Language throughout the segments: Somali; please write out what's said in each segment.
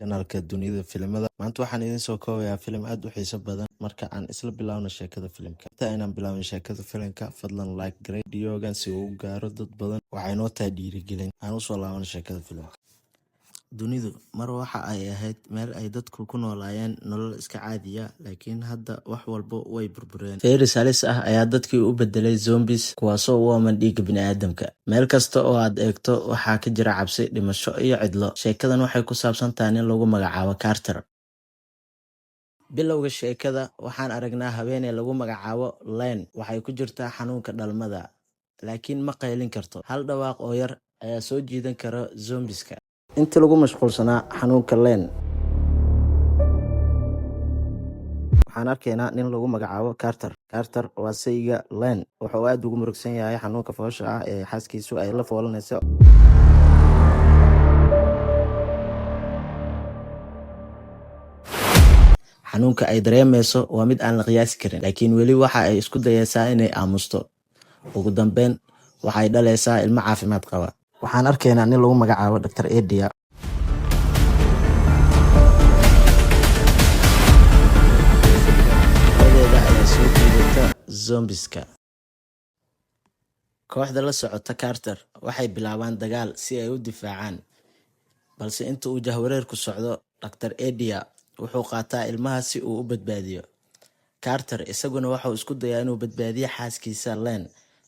kanaalka dunida filimada. Maanta waxaan idin soo koobayaa filim aad u xiiso badan. Marka aan isla bilaawno sheekada filimka, inta aynan bilaawin sheekada filimka, fadlan like garee videogan si uu u gaaro dad badan. Waxay noo tahay dhiirigelin. Aan usoo laabano sheekada filimka. Dunidu mar waxa ay ahayd meel ay dadku ku noolaayeen nolol iska caadiya, laakiin hadda wax walba way burbureen. Fayras halis ah ayaa dadkii u bedelay zombies, kuwaasoo u ooman dhiigga bini'aadamka. Meel kasta oo aad eegto waxaa ka jira cabsi, dhimasho iyo cidlo. Sheekadan waxay ku saabsan tahay nin lagu magacaabo Carter. Bilowga sheekada waxaan aragnaa haweeney lagu magacaabo Lane. Waxay ku jirtaa xanuunka dhalmada, laakiin ma qaylin karto. Hal dhawaaq oo yar ayaa soo jiidan kara zombiska. Intii lagu mashquulsanaa xanuunka Lane, waxaan arkaynaa nin lagu magacaabo Carter. Carter waa sayga Lane. Wuxuu aad ugu murugsan yahay xanuunka foosha ah ee xaaskiisu ay la foolanayso. Xanuunka ay dareemayso waa mid aan la qiyaasi karin, laakiin weli waxa ay isku dayaysaa inay aamusto. Ugu dambeyn waxay dhalaysaa ilmo caafimaad qaba. Waxaan arkaynaa nin lagu magacaabo Dr. Edia. Hooyadeeda ayaa soo jiidata zombiska. Kooxda la socota Carter waxay bilaabaan dagaal si ay u difaacaan, balse inta uu jahwareerku socdo, Dr. Edia wuxuu qaataa ilmaha si uu u badbaadiyo. Carter isaguna wuxuu isku dayaa inuu badbaadiyo xaaskiisa Lane,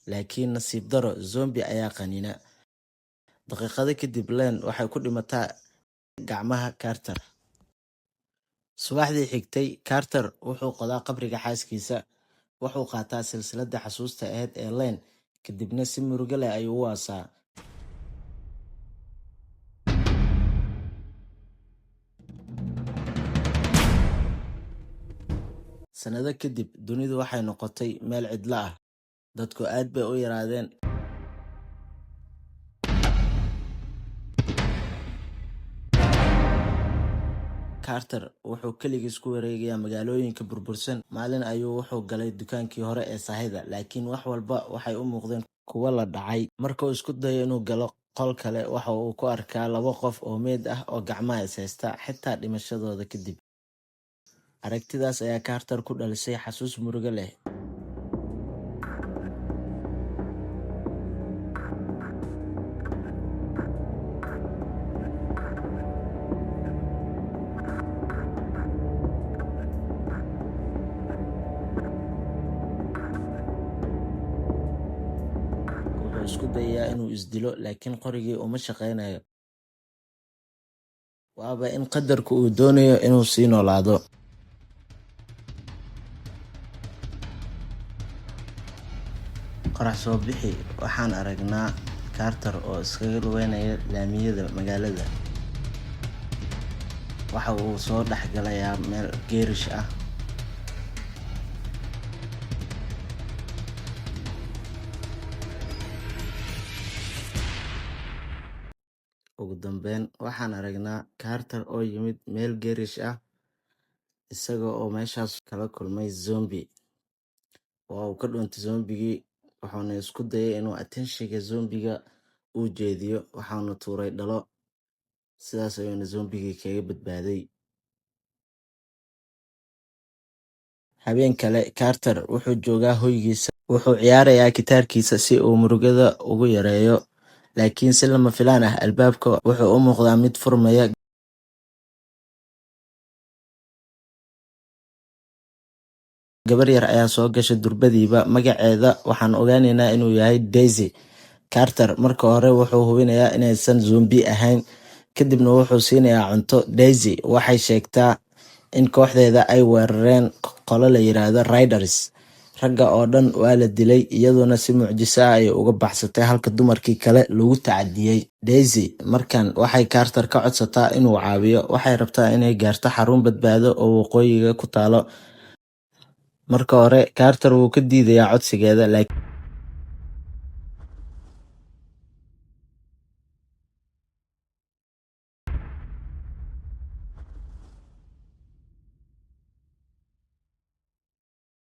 laakiin nasiib daro zombi ayaa qaniina. Daqiiqado kadib Lane waxay ku dhimataa gacmaha Carter. Subaxdii xigtay, Carter wuxuu qodaa qabriga xaaskiisa. Wuxuu qaataa silsiladda xasuusta ahayd ee Lane, kadibna si murugo leh ayuu u aasaa. Sanado kadib, dunidu waxay noqotay meel cidlo ah. Dadku aad bay u yaraadeen. Carter wuxuu kaligiis ku wareegayaa magaalooyinka burbursan. Maalin ayuu wuxuu galay dukaankii hore ee sahayda, laakiin wax walba waxay u muuqdeen kuwo la dhacay. Markuu isku dayo inuu galo qol kale, waxa uu ku arkaa 2 qof oo meyd ah oo gacmaha is haysta xitaa dhimashadooda kadib. Aragtidaas ayaa Carter ku dhalisay xasuus murugo leh. Wuxuu isku dayaa inuu isdilo, laakiin qorigii uma shaqaynayo. Waaba in qadarku uu doonayo inuu sii noolaado. Qorax soo bixi, waxaan aragnaa Carter oo iskaga lugeynaya laamiyada magaalada. Waxa uu soo dhex galayaa meel geerish ah. Ugu dambeyn waxaan aragnaa Carter oo yimid meel geerish ah, isaga oo meeshaas kala kulmay zombi. Waa uu ka dhuuntay zombigii, wuxuuna isku dayay inuu attention-ga zombiga uu jeediyo. Waxaana tuuray dhalo, sidaas ayuuna zombigii kaga badbaaday. Habeen kale, Carter wuxuu joogaa hoygiisa. Wuxuu ciyaarayaa gitaarkiisa si uu murugada ugu yareeyo, laakiin si lama filaan ah albaabka wuxuu u muuqdaa mid furmaya. Gabar yar ayaa soo gashay durbadiiba. Magaceeda waxaan ogaanaynaa inuu yahay Daisy. Carter marka hore wuxuu hubinayaa inaysan zombi ahayn, kadibna wuxuu siinayaa cunto. Daisy waxay sheegtaa in kooxdeeda ay weerareen qolo la yiraahdo Raiders. Ragga oo dhan waa la dilay, iyaduna si mucjiso ah ay uga baxsatay halka dumarkii kale lagu tacadiyay. Daisy markan waxay Carter ka codsataa inuu caawiyo. Waxay rabtaa inay gaarto xarun badbaado oo waqooyiga ku taalo. Marka hore Carter wuu ka diidayaa codsigeeda,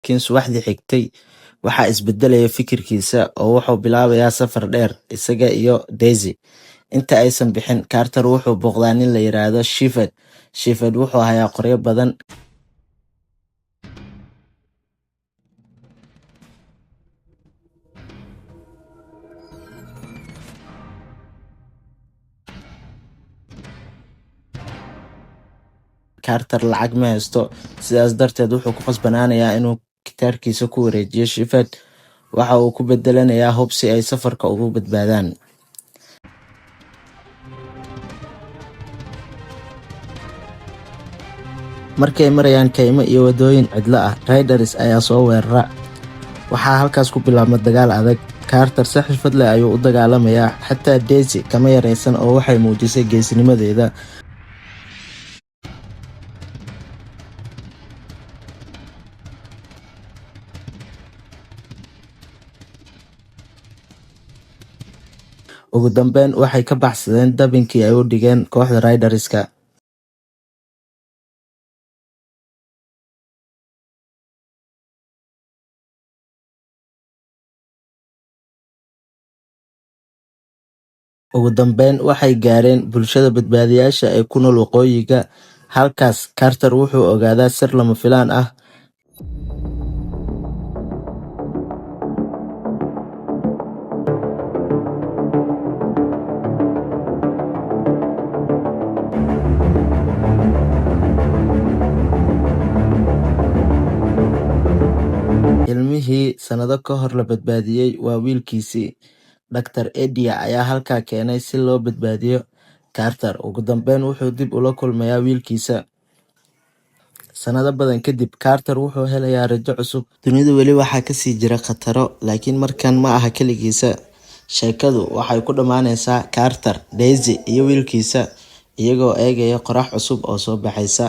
laakiin subaxdii xigtay waxaa isbedelaya fikirkiisa oo wuxuu bilaabayaa safar dheer isaga iyo Daisy. Inta aysan bixin, Carter wuxuu booqdaa nin la yiraahdo Shepherd. Shepherd wuxuu hayaa qoryo badan. Carter lacag ma haysto, sidaas darteed wuxuu ku qasbanaanayaa inuu gitaarkiisa ku wareejiyo Shepherd. Waxa uu ku bedelanayaa hub si ay safarka ugu badbaadaan. Markay marayaan kaymo iyo wadooyin cidlo ah, Raiders ayaa soo weerara. Waxaa halkaas ku bilaabma dagaal adag. Carter si xirfad leh ayuu u dagaalamayaa, xataa Daisy kama yaraysan oo waxay muujisay geesinimadeeda. Ugu dambeyn waxay ka baxsadeen dabinkii ay u dhigeen kooxda Raiderska. Ugu dambeyn waxay gaareen bulshada badbaadiyaasha ee ku nool waqooyiga. Halkaas Carter wuxuu ogaadaa sir lama filaan ah. Ilmihii sanado ka hor la badbaadiyey waa wiilkiisii. Dr. Eddie ayaa halkaa keenay si loo badbaadiyo Carter. Ugu dambeyn wuxuu dib ula kulmayaa wiilkiisa. Sanado badan kadib, Carter wuxuu helayaa rajo cusub. Dunidu weli waxaa kasii jira khataro, laakiin markan ma aha keligiisa. Sheekadu waxay ku dhammaanaysaa Carter, Daisy iyo wiilkiisa iyagoo eegaya qorax cusub oo soo baxaysa.